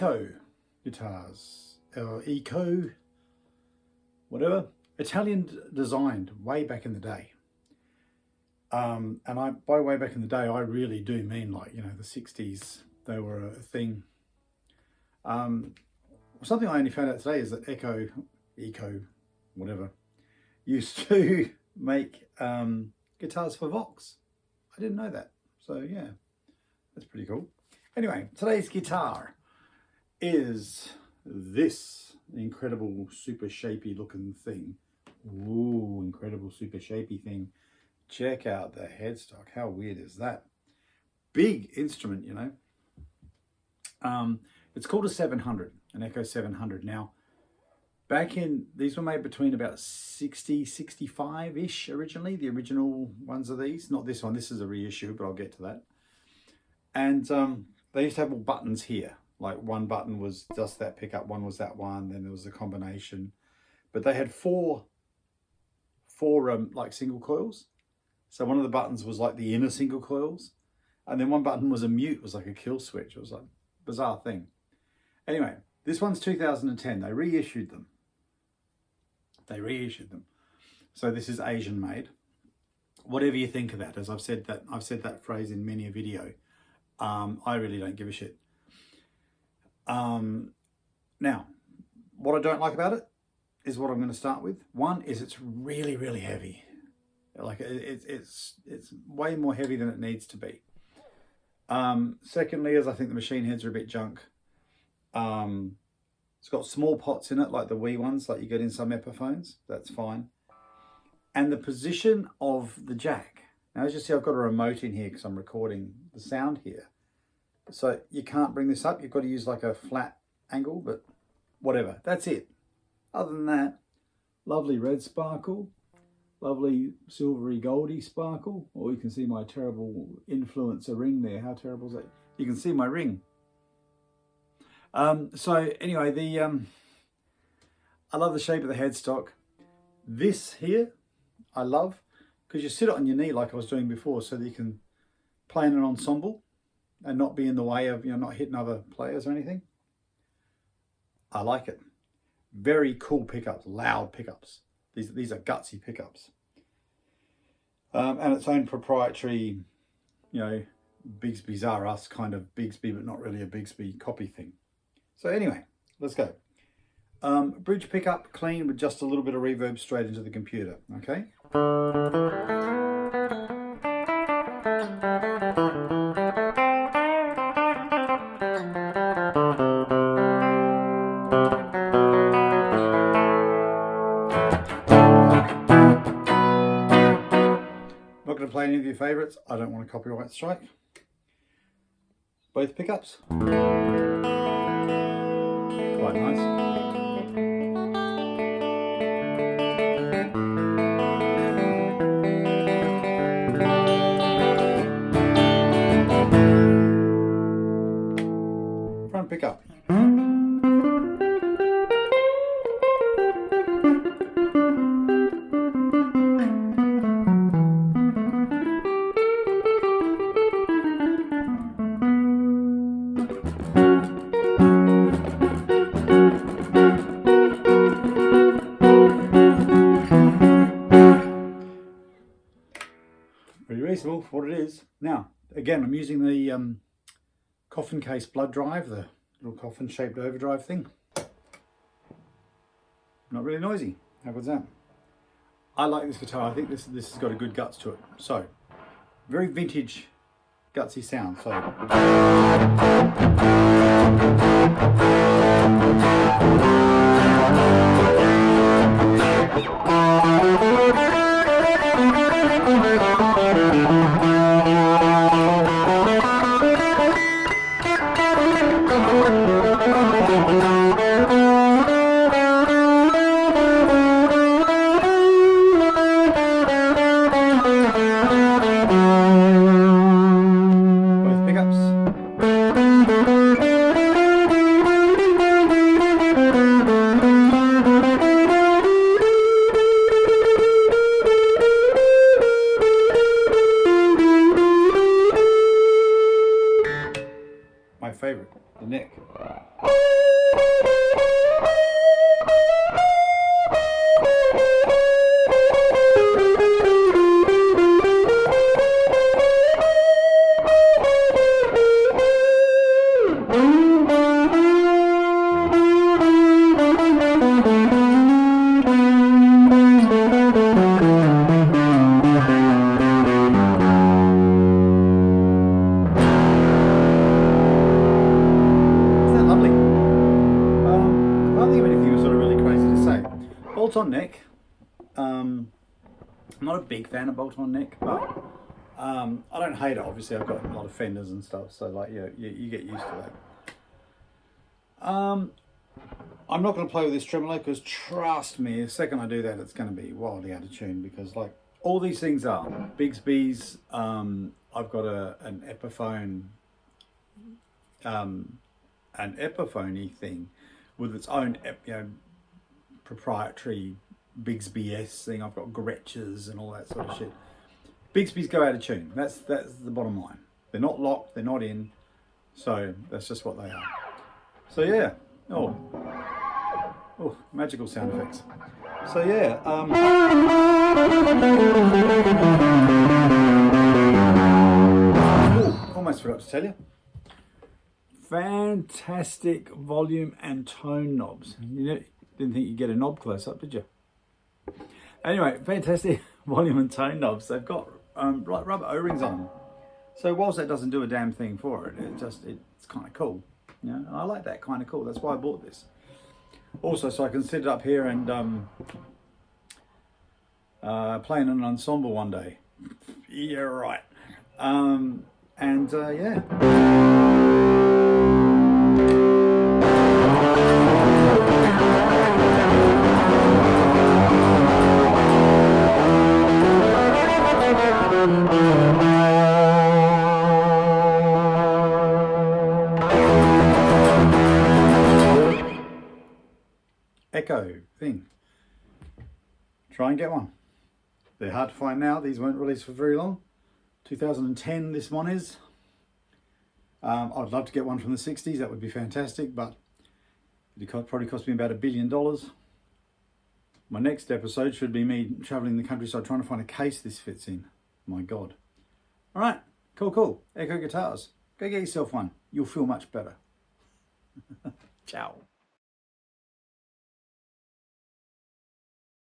Echo guitars, or Eco, whatever. Italian designed way back in the day. And by way back in the day, I really do mean like, you know, the 60s, they were a thing. Something I only found out today is that Echo, whatever, used to make guitars for Vox. I didn't know that. So yeah, that's pretty cool. Anyway, today's guitar is this incredible super shapy looking thing. Ooh, incredible super shapy thing. Check out the headstock. How weird is that? Big instrument, you know. It's called a 700, an Echo 700. Now, back in, these were made between about 60, 65-ish originally. The original ones are these. Not this one. This is a reissue, but I'll get to that. And they used to have all buttons here. Like one button was just that pickup, one was that one, then there was a combination. But they had four like single coils. So one of the buttons was like the inner single coils. And then one button was a mute, it was like a kill switch. It was like a bizarre thing. Anyway, this one's 2010. They reissued them. So this is Asian made. Whatever you think of that, as I've said that phrase in many a video. I really don't give a shit. Now, what I don't like about it is what I'm going to start with. One is it's really, really heavy. Like it's way more heavy than it needs to be. Secondly, is I think the machine heads are a bit junk. It's got small pots in it, like the wee ones, like you get in some Epiphones. That's fine. And the position of the jack. Now, as you see, I've got a remote in here because I'm recording the sound here. So you can't bring this up. You've got to use like a flat angle, but whatever. That's it. Other than that, lovely red sparkle, lovely silvery goldy sparkle. Or you can see my terrible influencer ring there. How terrible is that? You can see my ring. So anyway, I love the shape of the headstock. This here, I love, because you sit it on your knee like I was doing before, so that you can play in an ensemble and not be in the way of, you know, not hitting other players or anything. I like it. Very cool pickups, loud pickups. These are gutsy pickups. And its own proprietary, you know, Bigsby's R Us kind of Bigsby, but not really a Bigsby copy thing. So anyway, let's go. Bridge pickup, clean with just a little bit of reverb straight into the computer, okay? Not going to play any of your favorites. I don't want a copyright strike. Both pickups. Quite nice. Front pickup. Pretty reasonable for what it is. Now, again, I'm using the coffin case blood drive, the little coffin shaped overdrive thing. Not really noisy. How good's that? I like this guitar. I think this has got a good guts to it. So, very vintage, gutsy sound. So. favourite, the neck. Bolt-on neck. I'm not a big fan of bolt-on neck, but I don't hate it. Obviously, I've got a lot of fenders and stuff, so like you get used to that. I'm not going to play with this tremolo because trust me, the second I do that, it's going to be wildly out of tune because like all these things are Bigsby's. I've got an Epiphone, an Epiphone-y thing with its own proprietary Bigsby S thing. I've got Gretches and all that sort of shit. Bigsby's go out of tune. That's the bottom line. They're not locked. They're not in. So that's just what they are. So yeah. Oh, magical sound effects. So yeah. Almost forgot to tell you. Fantastic volume and tone knobs. Didn't think you'd get a knob close up, did you? Anyway, fantastic volume and tone knobs. They've got like rubber O-rings on them. So whilst that doesn't do a damn thing for it, it's kind of cool. You know, and I like that, kind of cool. That's why I bought this. Also, so I can sit up here and play in an ensemble one day. Yeah, right. Yeah. Echo thing. Try and get one. They're hard to find now. These weren't released for very long. 2010 this one is. I'd love to get one from the 60s. That would be fantastic, but it probably cost me about $1 billion. My next episode should be me traveling the countryside trying to find a case this fits in. My God. All right, cool. Echo guitars. Go get yourself one. You'll feel much better. Ciao.